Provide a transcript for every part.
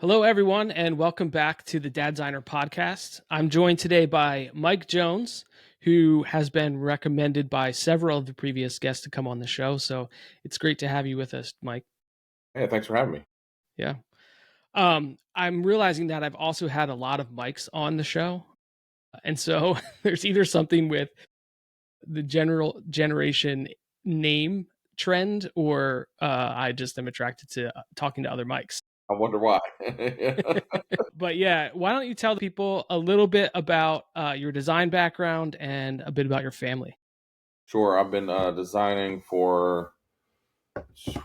Hello, everyone, and welcome back to the Dad Designer podcast. I'm joined today by Mike Jones, who has been recommended by several of the previous guests to come on the show. So it's great to have you with us, Mike. Hey, thanks for having me. Yeah. I'm realizing that I've also had a lot of Mikes on the show. And so there's either something with the general generation name trend, or I just am attracted to talking to other Mikes. I wonder why. But yeah, why don't you tell people a little bit about your design background and a bit about your family? Sure, I've been designing for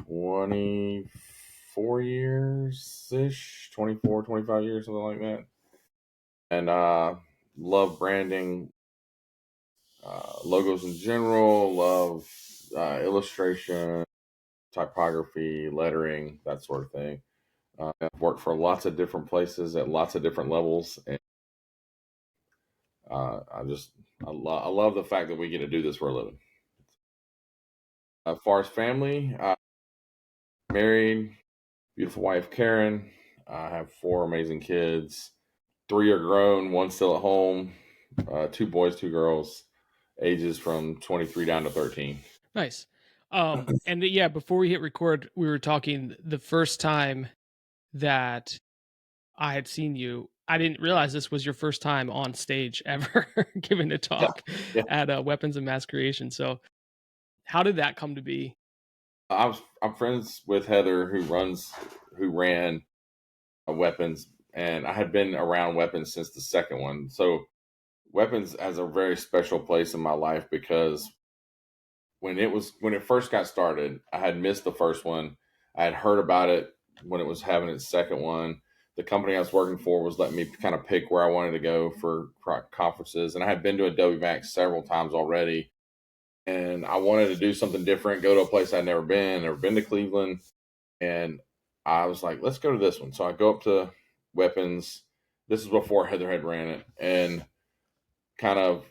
24 years ish, 24, 25 years, something like that. And love branding, logos in general, love illustration, typography, lettering, that sort of thing. I've worked for lots of different places at lots of different levels. And I love the fact that we get to do this for a living. As far as family, married, beautiful wife Karen. I have four amazing kids. Three are grown, one still at home. Two boys, two girls, ages from 23 down to 13. Nice. And yeah, before we hit record, we were talking the first time that I had seen you. I didn't realize this was your first time on stage ever giving a Yeah, talk yeah. at Weapons of Mass Creation. So, how did that come to be? I'm friends with Heather, who ran Weapons, and I had been around Weapons since the second one. So Weapons has a very special place in my life because when it first got started, I had missed the first one. I had heard about it when it was having its second one. The company I was working for was letting me kind of pick where I wanted to go for conferences, and I had been to Adobe Max several times already. And I wanted to do something different, go to a place I'd never been to Cleveland, and I was like, let's go to this one. So I go up to Weapons. This is before Heather had ran it, and kind of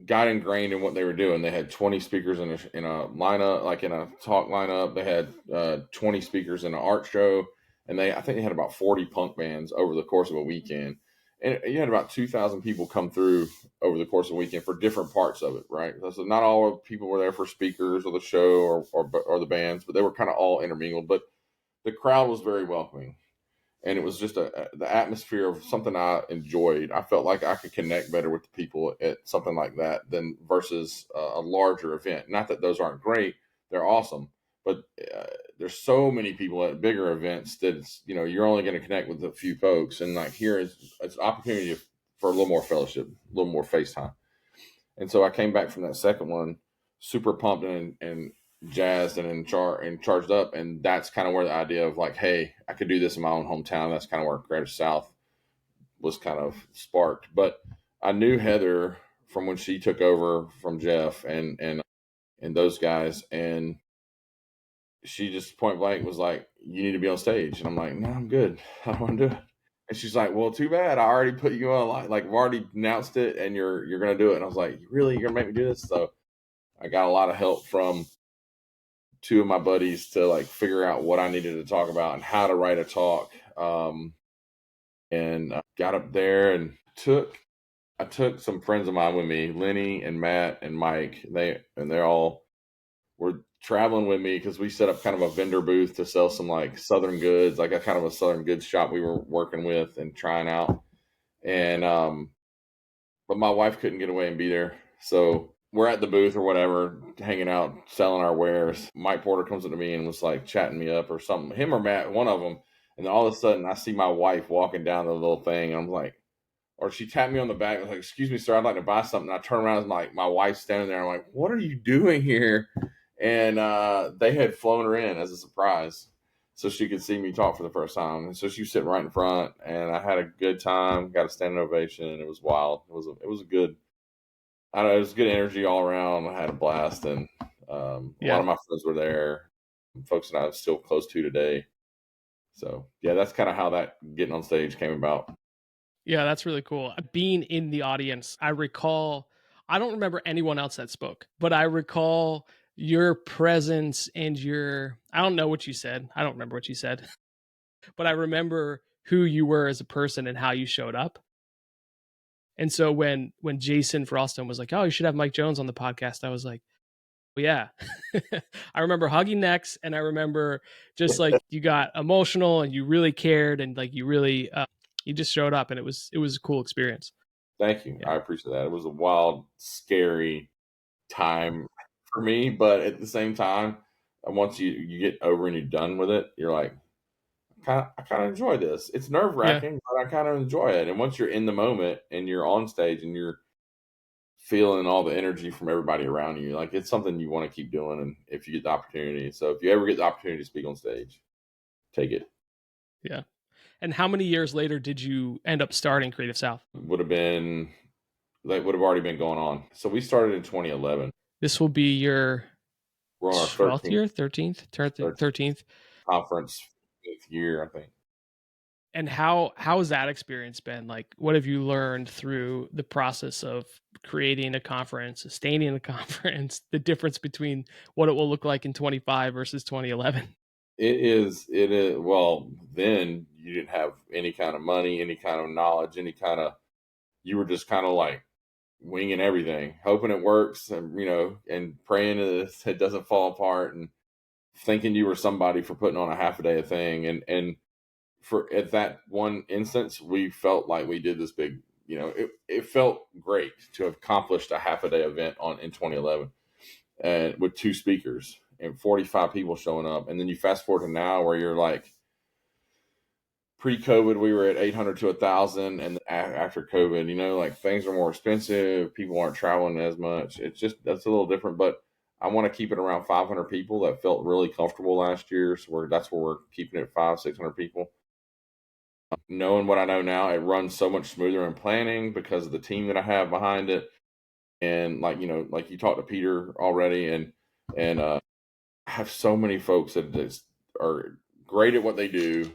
got ingrained in what they were doing. They had 20 speakers in a lineup, like in a talk lineup. They had 20 speakers in an art show, and I think they had about 40 punk bands over the course of a weekend. And you had about 2,000 people come through over the course of a weekend for different parts of it, right? So not all people were there for speakers or the show or the bands, but they were kind of all intermingled. But the crowd was very welcoming, and it was just the atmosphere of something I enjoyed. I felt like I could connect better with the people at something like that than versus a larger event. Not that those aren't great; they're awesome, but there's so many people at bigger events that you're only going to connect with a few folks, and like here is it's an opportunity for a little more fellowship, a little more FaceTime. And so I came back from that second one, super pumped and jazzed and charged up. And that's kind of where the idea of like, hey, I could do this in my own hometown. That's kind of where Creative South was kind of sparked. But I knew Heather from when she took over from Jeff and those guys, and she just point blank was like, "You need to be on stage," and I'm like, "No, I'm good. I don't want to do it." And she's like, "Well, too bad. I already put you on. Like, I've already announced it, and you're gonna do it." And I was like, "Really? You're gonna make me do this?" So I got a lot of help from two of my buddies to like figure out what I needed to talk about and how to write a talk. And got up there and I took some friends of mine with me, Lenny and Matt and Mike. They all were traveling with me because we set up kind of a vendor booth to sell some like Southern goods, like a kind of a Southern goods shop we were working with and trying out. And but my wife couldn't get away and be there, so we're at the booth or whatever, hanging out, selling our wares. Mike Porter comes up to me and was like chatting me up or something, him or Matt, one of them. And then all of a sudden, I see my wife walking down the little thing, and I'm like, or she tapped me on the back. I was like, "Excuse me, sir, I'd like to buy something." And I turn around and like my wife's standing there. I'm like, "What are you doing here?" And they had flown her in as a surprise, so she could see me talk for the first time. And so she was sitting right in front, and I had a good time. Got a standing ovation. It was wild. It was a good. I don't know. It was good energy all around. I had a blast, and a lot Yeah. of my friends were there. Folks that I'm still close to today. So yeah, that's kind of how that getting on stage came about. Yeah, that's really cool. Being in the audience, I recall, I don't remember anyone else that spoke, but I recall your presence and I don't know what you said. I don't remember what you said, but I remember who you were as a person and how you showed up. And so when Jason Froston was like, "Oh, you should have Mike Jones on the podcast," I was like, "Well, yeah." I remember hugging necks, and I remember just like you got emotional and you really cared, and like you really you just showed up, and it was a cool experience. Thank you. Yeah, I appreciate that. It was a wild, scary time for me, but at the same time, once you get over and you're done with it, you're like, I kind of enjoy this. It's nerve yeah, wracking, but I kind of enjoy it. And once you're in the moment and you're on stage and you're feeling all the energy from everybody around you, like it's something you want to keep doing. And if you get the opportunity, so if you ever get the opportunity to speak on stage, take it. yeah. And how many years later did you end up starting Creative South? Would have been That would have already been going on. So we started in 2011. This will be your We're on our 12th 13th, year, 13th, 13th. conference, 5th year, I think. And how has that experience been? Like, what have you learned through the process of creating a conference, sustaining a conference, the difference between what it will look like in 25 versus 2011? It is, well, then you didn't have any kind of money, any kind of knowledge, you were just kind of like winging everything, hoping it works and, and praying it doesn't fall apart and thinking you were somebody for putting on a half a day of thing. And for at that one instance, we felt like we did this big, it felt great to have accomplished a half a day event in 2011 and with two speakers and 45 people showing up. And then you fast forward to now where you're like, pre-COVID, we were at 800 to 1,000. And after COVID, like things are more expensive. People aren't traveling as much. That's a little different, but I want to keep it around 500 people. That felt really comfortable last year. So that's where we're keeping it 600 people. Knowing what I know now, it runs so much smoother in planning because of the team that I have behind it. And like you talked to Peter already, and I have so many folks that just are great at what they do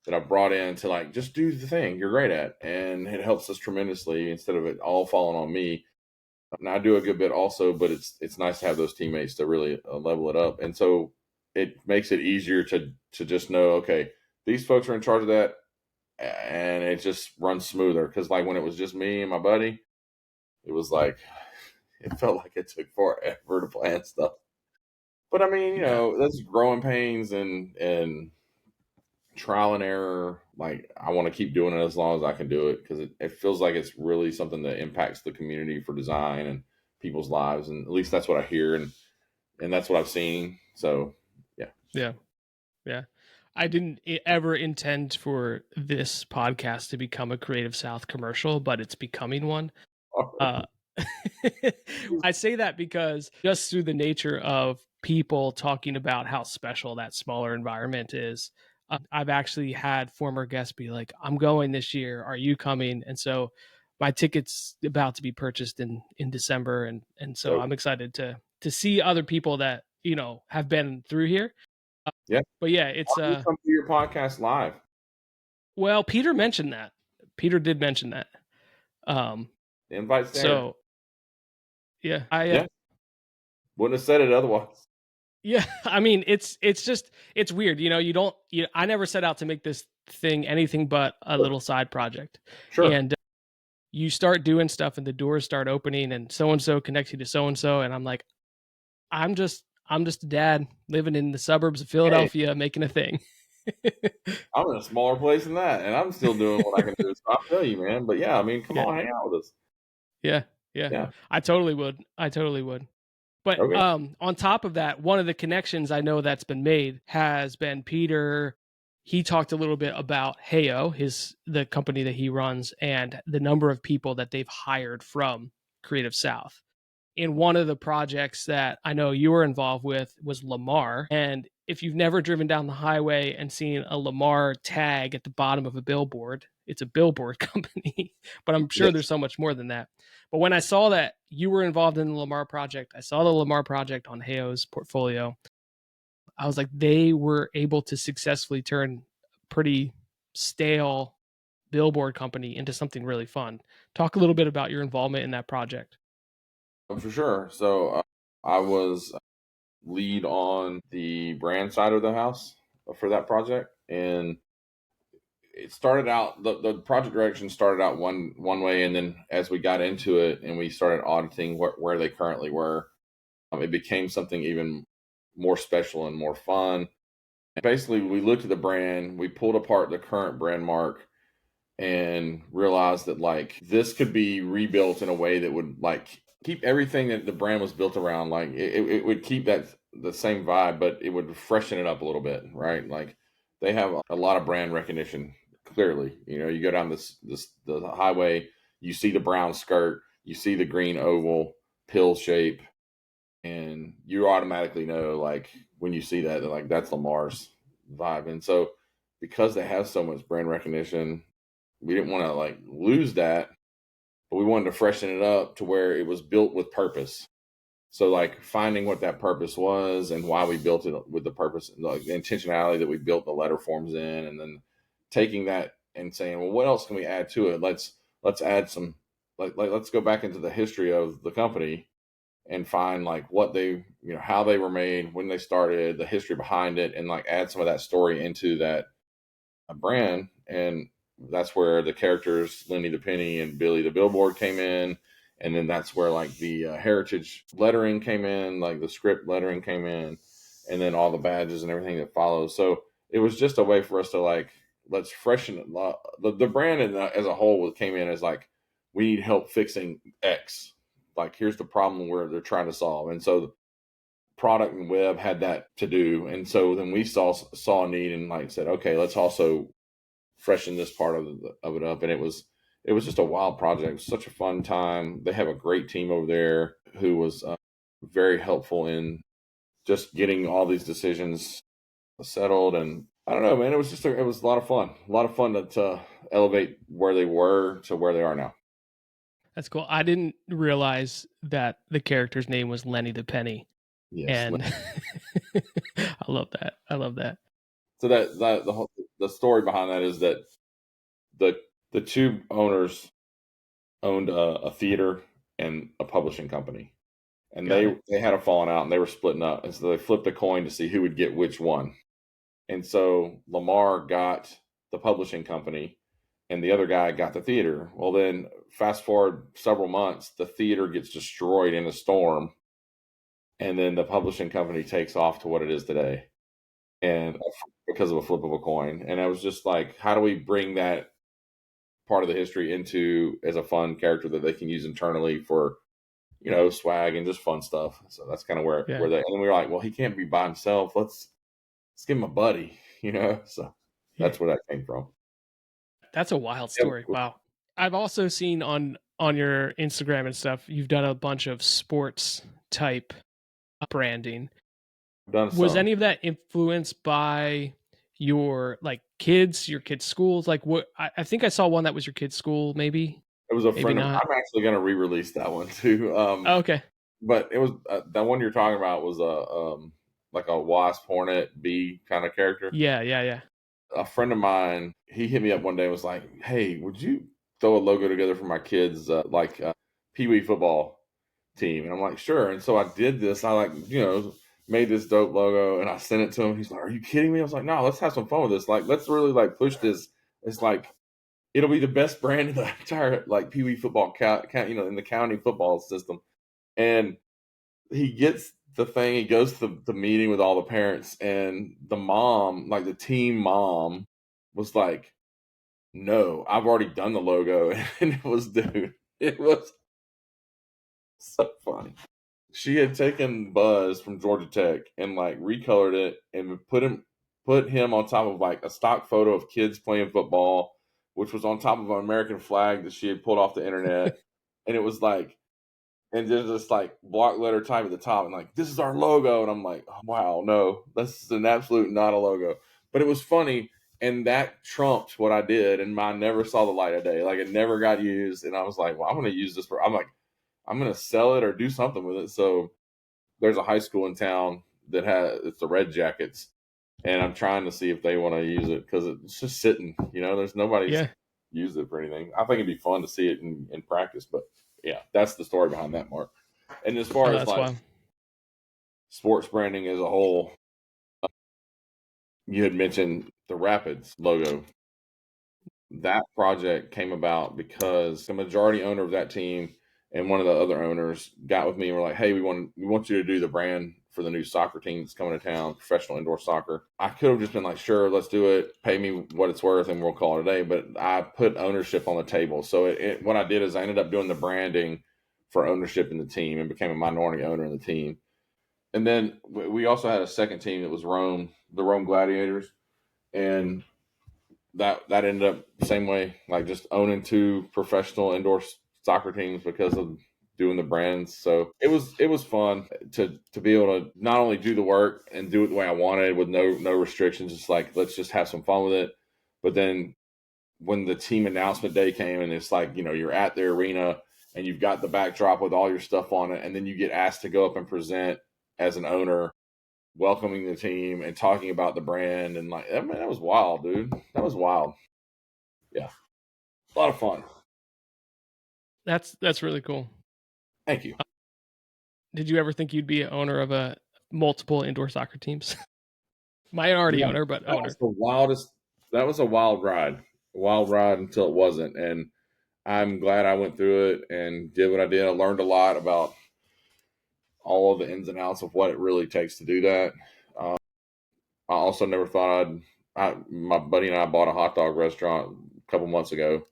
that I've brought in to like just do the thing you're great at, and it helps us tremendously instead of it all falling on me. And I do a good bit also, but it's nice to have those teammates to really level it up, and so it makes it easier to just know, okay, these folks are in charge of that, and it just runs smoother. Because like when it was just me and my buddy, it was like it felt like it took forever to plan stuff. But I mean, Yeah. that's growing pains and trial and error. Like I want to keep doing it as long as I can do it because it feels like it's really something that impacts the community for design and people's lives. And at least that's what I hear and that's what I've seen. So yeah. Yeah. Yeah. I didn't ever intend for this podcast to become a Creative South commercial, but it's becoming one. Uh, I say that because just through the nature of people talking about how special that smaller environment is, I've actually had former guests be like, "I'm going this year. Are you coming?" And so my ticket's about to be purchased in December, and so So I'm excited to see other people that have been through here. yeah. But yeah, Why it's don't you come to your podcast live? well, Peter mentioned that. Peter did mention that. Um, The invite's there. so yeah, I Yeah. Wouldn't have said it otherwise. yeah, I mean, it's just it's weird, you don't I never set out to make this thing anything but a Sure. little side project. Sure. And you start doing stuff and the doors start opening and so and so connects you to so and so and I'm like, I'm just a dad living in the suburbs of Hey, Philadelphia making a thing. I'm in a smaller place than that and I'm still doing what I can do. So I'll tell you, man. But yeah, I mean, come Yeah. on, hang out with us. Yeah. Yeah. Yeah. I totally would. I totally would. But Okay. on top of that, one of the connections I know that's been made has been Peter. He talked a little bit about Heyo, the company that he runs, and the number of people that they've hired from Creative South. In one of the projects that I know you were involved with was Lamar. And if you've never driven down the highway and seen a Lamar tag at the bottom of a billboard, it's a billboard company, but I'm sure Yes. there's so much more than that. But when I saw that you were involved in the Lamar project, I saw the Lamar project on Heyo's portfolio. I was like, they were able to successfully turn a pretty stale billboard company into something really fun. Talk a little bit about your involvement in that project. For sure. So I was lead on the brand side of the house for that project. And it started out, the project direction started out one way, and then as we got into it and we started auditing where they currently were, it became something even more special and more fun. And basically, we looked at the brand, we pulled apart the current brand mark, and realized that like this could be rebuilt in a way that would like keep everything that the brand was built around. Like it would keep that the same vibe, but it would freshen it up a little bit, right? Like they have a lot of brand recognition. Clearly, you know, you go down the highway, you see the brown skirt, you see the green oval pill shape, and you automatically know like when you see that like that's Lamar's vibe. And so because they have so much brand recognition, we didn't want to like lose that, but we wanted to freshen it up to where it was built with purpose. So like finding what that purpose was and why we built it with the purpose, like the intentionality that we built the letter forms in, and then taking that and saying, well, what else can we add to it? Let's add some let's go back into the history of the company and find like what they, you know, how they were made, when they started, the history behind it, and like add some of that story into that brand. And that's where the characters Lenny the Penny and Billy the Billboard came in. And then that's where like the heritage lettering came in, like the script lettering came in, and then all the badges and everything that follows. So it was just a way for us to like, let's freshen it. The brand as a whole came in as like, we need help fixing X. Like, here's the problem where they're trying to solve. And so product and web had that to do. And so then we saw a need and like said, okay, let's also freshen this part of it up. And it was just a wild project. It was such a fun time. They have a great team over there who was very helpful in just getting all these decisions settled. And I don't know, man, it was just it was a lot of fun to elevate where they were to where they are now. That's cool. I didn't realize that the character's name was Lenny the Penny, Yes. and I love that. I love that. So that the story behind that is that the the two owners owned a theater and a publishing company, and Got it. they had a falling out and they were splitting up, and so they flipped a coin to see who would get which one. And so Lamar got the publishing company, and the other guy got the theater. Well, then fast forward several months, the theater gets destroyed in a storm, and then the publishing company takes off to what it is today, and because of a flip of a coin. And I was just like, how do we bring that part of the history into as a fun character that they can use internally for, you know, swag and just fun stuff. So that's kind of Yeah. where they, and then we were like, well, he can't be by himself. Let's give him a buddy, you know. So Yeah. that's where that came from. That's a wild Yeah, story. Wow. I've also seen on your Instagram and stuff, you've done a bunch of sports type branding. I've done Was some. any of that influenced by your like kids, your kids' schools? Like what I think I saw one that was your kid's school, maybe. It was a Maybe friend of. not. I'm actually going to re-release that one too. Oh, okay. But it was that one you're talking about was a like a wasp, hornet, bee kind of character. Yeah, yeah, yeah. A friend of mine, he hit me up one day and was like, "Hey, would you throw a logo together for my kids, Pee Wee football team?" And I'm like, "Sure." And so I did this. I like, you know, made this dope logo and I sent it to him. He's like, "Are you kidding me?" I was like, "No, let's have some fun with this. Like, let's really like push this. It's like it'll be the best brand in the entire like Pee Wee football you know, in the county football system." And he gets the thing. He goes to the meeting with all the parents, and the mom, like the team mom, was like, "No, I've already done the logo," and it was, dude, it was so funny. She had taken Buzz from Georgia Tech and like recolored it and put him on top of like a stock photo of kids playing football, which was on top of an American flag that she had pulled off the internet, and it was like, and there's this like block letter type at the top, and like, this is our logo. And I'm like, oh, wow, no, this is an absolute not a logo. But it was funny, and that trumped what I did, and mine never saw the light of day. Like it never got used, and I was like, well, I'm going to use this for. I'm like, I'm going to sell it or do something with it. So there's a high school in town that has it's the Red Jackets, and I'm trying to see if they want to use it because it's just sitting. You know, there's nobody's Yeah. used it for anything. I think it'd be fun to see it in practice, but yeah, that's the story behind that, Mark. And as Oh, far as that's like wild. sports branding as a whole, you had mentioned the Rapids logo. That project came about because the majority owner of that team and one of the other owners got with me and were like, "Hey, we want you to do the brand for the new soccer team that's coming to town, professional indoor soccer." I could have just been like, "Sure, let's do it. Pay me what it's worth, and we'll call it a day." But I put ownership on the table. So what I did is I ended up doing the branding for ownership in the team and became a minority owner in the team. And then we also had a second team that was Rome, the Rome Gladiators, and that ended up the same way, like just owning two professional indoor soccer teams because of doing the brands. So it was fun to be able to not only do the work and do it the way I wanted with no restrictions, just like let's just have some fun with it. But then when the team announcement day came and it's like, you're at the arena and you've got the backdrop with all your stuff on it, and then you get asked to go up and present as an owner, welcoming the team and talking about the brand, and like, I mean, that was wild, dude. That was wild. Yeah, a lot of fun. That's really cool. Thank you. Did you ever think you'd be an owner of a multiple indoor soccer teams? Minority Yeah, owner, but that was owner. the wildest. That was a wild ride until it wasn't, and I'm glad I went through it and did what I did. I learned a lot about all of the ins and outs of what it really takes to do that. Um, I also never thought my buddy and I bought a hot dog restaurant a couple months ago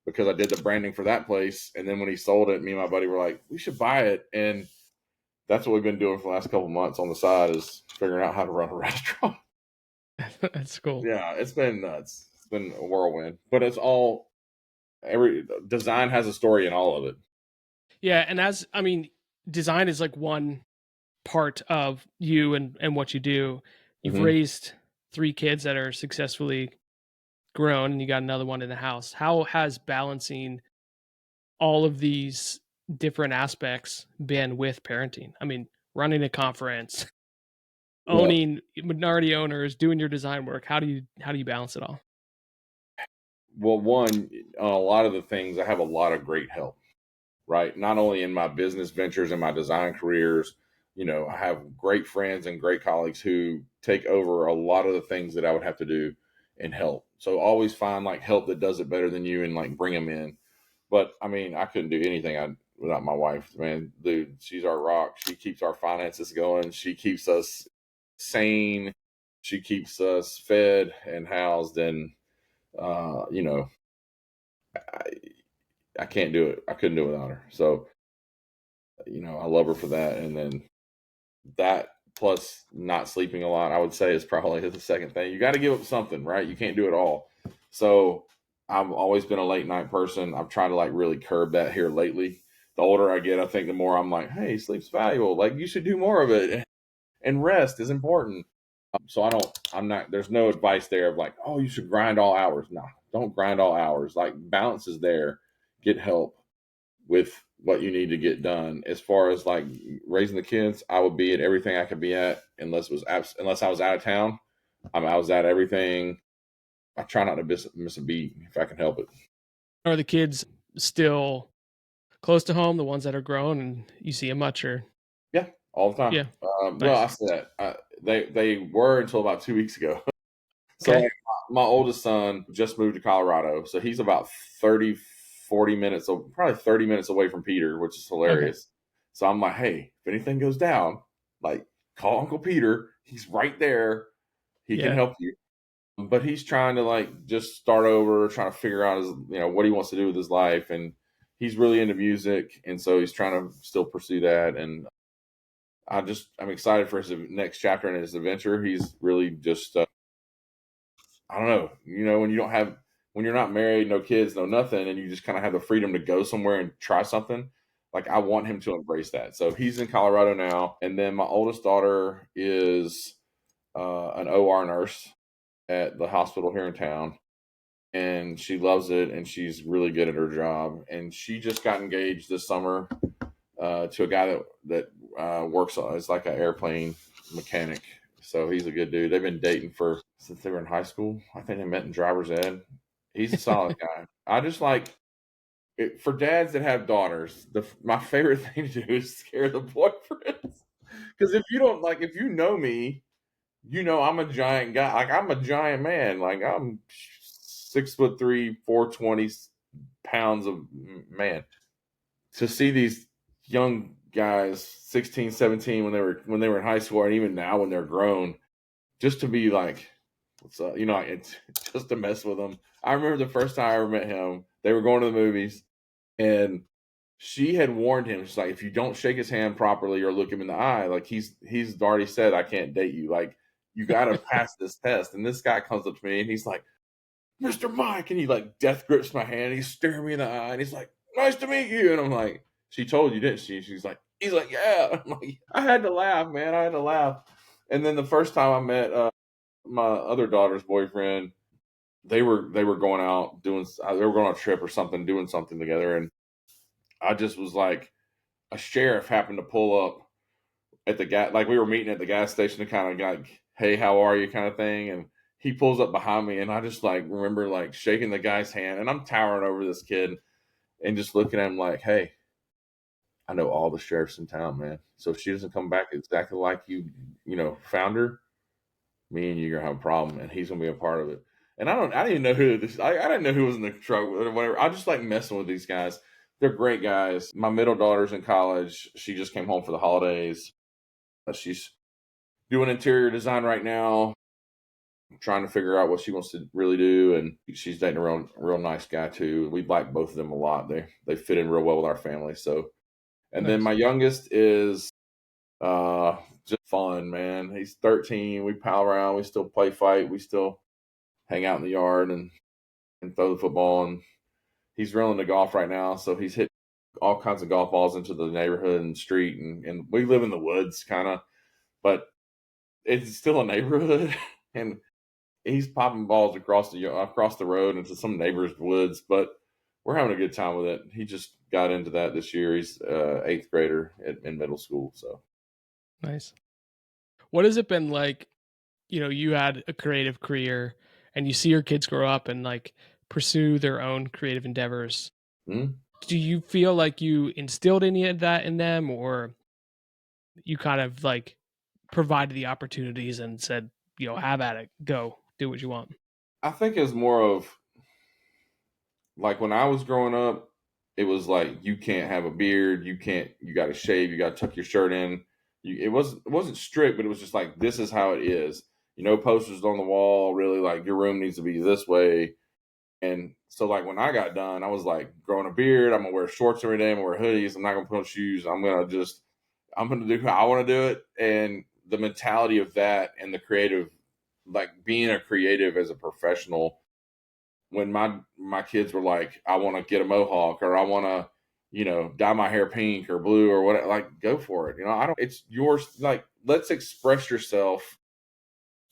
because I did the branding for that place. And then when he sold it, me and my buddy were like, we should buy it. And that's what we've been doing for the last couple months on the side, is figuring out how to run a restaurant. That's cool. Yeah, it's been nuts. It's been a whirlwind, but it's all, every design has a story in all of it. Yeah, and design is like one part of you and what you do. You've Hmm. raised 3 kids that are successfully grown, and you got another one in the house. How has balancing all of these different aspects been with parenting? I mean, running a conference, Yeah. owning minority owners, doing your design work. How do you balance it all? Well, one, on a lot of the things, I have a lot of great help, right? Not only in my business ventures and my design careers, I have great friends and great colleagues who take over a lot of the things that I would have to do and help. So always find like help that does it better than you and like bring them in. But I mean, I couldn't do anything without my wife, man. Dude, she's our rock. She keeps our finances going. She keeps us sane. She keeps us fed and housed. And, uh, you know, I, I can't do it. I couldn't do it without her. So, I love her for that. And then that plus not sleeping a lot, I would say, is probably the second thing. You got to give up something, right? You can't do it all. So I've always been a late night person. I've tried to like really curb that here lately. The older I get, I think the more I'm like, hey, sleep's valuable. Like you should do more of it, and rest is important. So I'm not. There's no advice there of like, oh, you should grind all hours. No, don't grind all hours. Like balance is there. Get help with what you need to get done. As far as like raising the kids, I would be at everything I could be at unless I was out of town. I was at everything. I try not to miss a beat if I can help it. Are the kids still close to home, the ones that are grown and you see them much, or Yeah, all the time. yeah, Well, I nice. said that they were until about 2 weeks ago. So Okay. like my oldest son just moved to Colorado, so he's about 30, 40 minutes, probably 30 minutes away from Peter, which is Okay. hilarious. So I'm like, hey, if anything goes down, like call Uncle Peter. He's right there. He can Yeah. help you. But he's trying to like just start over, trying to figure out what he wants to do with his life, and he's really into music, and so he's trying to still pursue that. And I'm excited for his next chapter in his adventure. He's really just I don't know. When you're not married, no kids, no nothing, and you just kind of have the freedom to go somewhere and try something. Like I want him to embrace that. So he's in Colorado now, and then my oldest daughter is an OR nurse at the hospital here in town, and she loves it, and she's really good at her job. And she just got engaged this summer to a guy that works on, it's like an airplane mechanic. So he's a good dude. They've been dating since they were in high school. I think they met in driver's ed. He's a solid guy. I just like for dads that have daughters. My favorite thing to do is scare the boyfriends. Because if you know me, I'm a giant guy. Like I'm a giant man. Like I'm 6'3", 420 pounds of man. To see these young guys, 16, 17, when they were in high school, and even now when they're grown, just to be like, what's up? It's just to mess with them. I remember the first time I ever met him, they were going to the movies, and she had warned him. She's like, if you don't shake his hand properly or look him in the eye, like he's already said, I can't date you. Like, you got to pass this test. And this guy comes up to me and he's like, Mr. Mike, and he like death grips my hand. He's staring me in the eye, and he's like, nice to meet you. And I'm like, she told you, didn't she? He's like, yeah. I'm like, I had to laugh, man. I had to laugh. And then the first time I met my other daughter's boyfriend, they were going out they were going on a trip or something, doing something together, and I just was like, a sheriff happened to pull up at the gas, like we were meeting at the gas station to kind of like, hey, how are you, kind of thing, and he pulls up behind me, and I just like remember like shaking the guy's hand, and I'm towering over this kid and just looking at him like, hey, I know all the sheriffs in town, man. So if she doesn't come back exactly like found her, me and you are gonna have a problem, and he's gonna be a part of it. And I didn't even know who this. I didn't know who was in the truck or whatever. I just like messing with these guys. They're great guys. My middle daughter's in college. She just came home for the holidays. She's doing interior design right now, trying to figure out what she wants to really do. And she's dating a real nice guy too. We like both of them a lot. They fit in real well with our family. So, and then Nice. my youngest is just fun, man. He's 13. We pal around. We still play fight. We still hang out in the yard and throw the football. And he's real into golf right now. So he's hit all kinds of golf balls into the neighborhood and street. And we live in the woods kind of, but it's still a neighborhood. And he's popping balls across the road into some neighbor's woods, but we're having a good time with it. He just got into that this year. He's 8th grader in middle school. So Nice. What has it been like? You had a creative career, and you see your kids grow up and like pursue their own creative endeavors. mm-hmm. Do you feel like you instilled any of that in them, or you kind of like provided the opportunities and said, have at it, go do what you want? I think it's more of like when I was growing up, it was like you can't have a beard, you got to shave, you got to tuck your shirt in. It wasn't strict, but it was just like this is how it is. Posters on the wall, really like your room needs to be this way. And so like when I got done, I was like growing a beard. I'm gonna wear shorts every day. I'm gonna wear hoodies. I'm not gonna put on shoes. I'm gonna do how I want to do it. And the mentality of that and the creative, like being a creative as a professional, when my kids were like, I want to get a mohawk or I want to, dye my hair pink or blue or whatever, like go for it. I don't, it's yours. Like, let's express yourself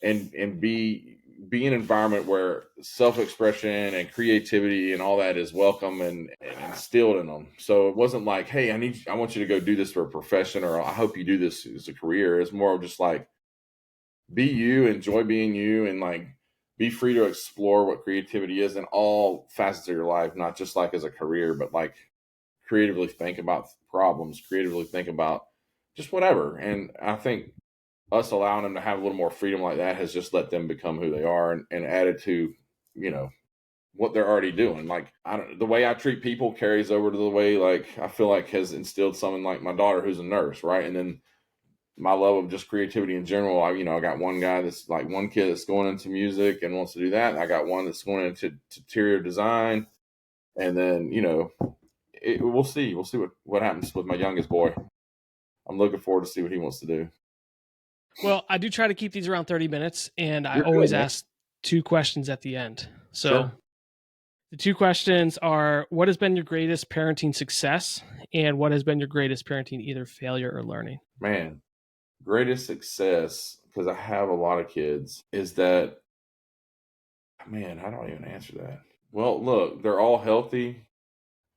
and be an environment where self-expression and creativity and all that is welcome and instilled in them. So it wasn't like, hey, I want you to go do this for a profession, or I hope you do this as a career. It's more of just like, be you, enjoy being you, and like be free to explore what creativity is in all facets of your life, not just like as a career, but like creatively think about problems, creatively think about just whatever. And I think us allowing them to have a little more freedom like that has just let them become who they are and added to, what they're already doing. Like, the way I treat people carries over to the way, like, I feel like has instilled something like my daughter who's a nurse, right? And then my love of just creativity in general. I got one guy that's like one kid that's going into music and wants to do that. And I got one that's going into interior design. And then, we'll see. We'll see what happens with my youngest boy. I'm looking forward to see what he wants to do. Well, I do try to keep these around 30 minutes, and I You're always good, man. ask 2 questions at the end. So Sure. the 2 questions are, what has been your greatest parenting success, and what has been your greatest parenting either failure or learning? Man, greatest success, because I have a lot of kids, is that, man, I don't even answer that. Well, look, they're all healthy.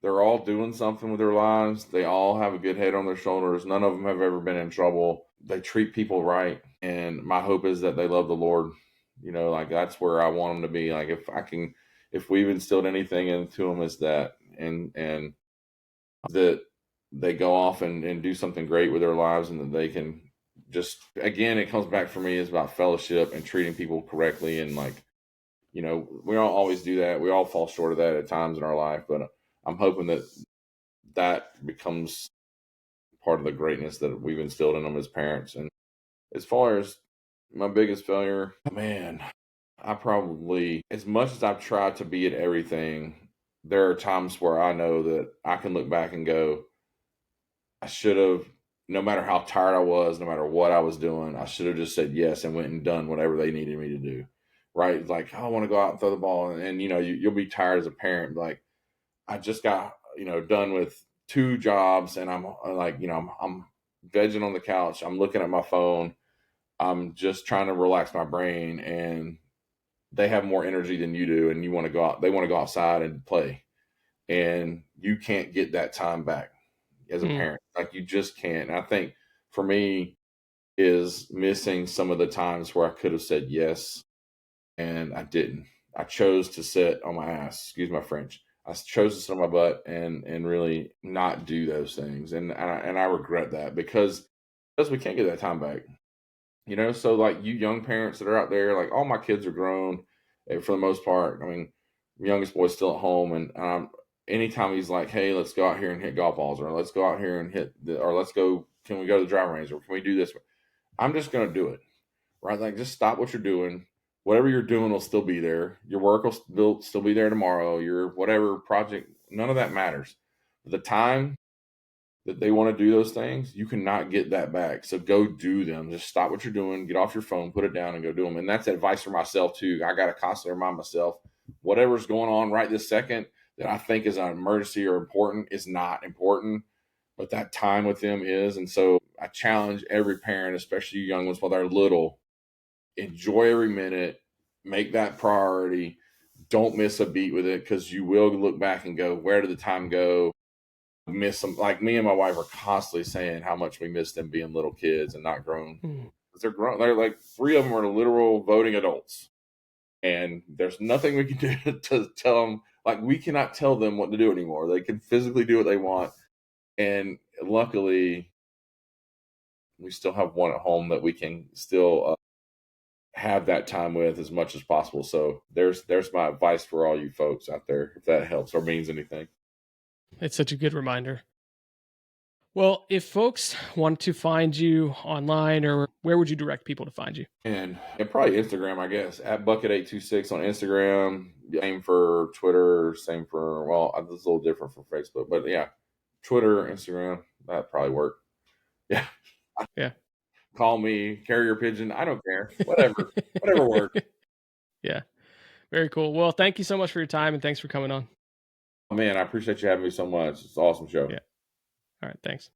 They're all doing something with their lives. They all have a good head on their shoulders. None of them have ever been in trouble. They treat people right. And my hope is that they love the Lord. Like that's where I want them to be. Like if we've instilled anything into them is that, and that they go off and do something great with their lives, and that they can just, again, it comes back for me is about fellowship and treating people correctly, and like We don't always do that. We all fall short of that at times in our life, but I'm hoping that that becomes part of the greatness that we've instilled in them as parents. And as far as my biggest failure, man, I probably, as much as I've tried to be at everything, there are times where I know that I can look back and go, I should have, no matter how tired I was, no matter what I was doing, I should have just said yes and went and done whatever they needed me to do. Right? Like, oh, I want to go out and throw the ball. And you'll be tired as a parent. Like, I just got, done with two jobs and I'm like, I'm vegging on the couch. I'm looking at my phone. I'm just trying to relax my brain, and they have more energy than you do, and you want to go out. They want to go outside and play, and you can't get that time back as a Mm. parent. Like, you just can't. And I think for me is missing some of the times where I could have said yes and I didn't. I chose to sit on my ass. Excuse my French. I chose to sit on my butt and really not do those things, and I regret that because we can't get that time back. So like you young parents that are out there, like all my kids are grown, for the most part. I mean, my youngest boy's still at home, and anytime he's like, "Hey, let's go out here and hit golf balls," or "Let's go out here and or let's go. Can we go to the driving range, or can we do this?" I'm just gonna do it, right? Like, just stop what you're doing. Whatever you're doing will still be there. Your work will still be there tomorrow. Your whatever project, none of that matters. The time that they want to do those things, you cannot get that back. So go do them. Just stop what you're doing, get off your phone, put it down, and go do them. And that's advice for myself too. I got to constantly remind myself, whatever's going on right this second that I think is an emergency or important is not important, but that time with them is. And so I challenge every parent, especially young ones while they're little, enjoy every minute, make that priority. Don't miss a beat with it, because you will look back and go, where did the time go? Miss them. Like, me and my wife are constantly saying how much we miss them being little kids and not grown. Mm. They're grown. They're like, three of them are literal voting adults, and there's nothing we can do to tell them. Like, we cannot tell them what to do anymore. They can physically do what they want, and luckily, we still have one at home that we can still have that time with as much as possible. So there's my advice for all you folks out there, if that helps or means anything. It's such a good reminder. Well, if folks want to find you online, or where would you direct people to find you? And probably Instagram, I guess, at Bucket826 on Instagram. Same for Twitter. Same for, well, this is a little different for Facebook, but yeah, Twitter, Instagram, that probably work. Yeah. Yeah. Call me, carrier pigeon. I don't care. Whatever works. Yeah. Very cool. Well, thank you so much for your time, and thanks for coming on. Man, I appreciate you having me so much. It's an awesome show. Yeah. All right. Thanks.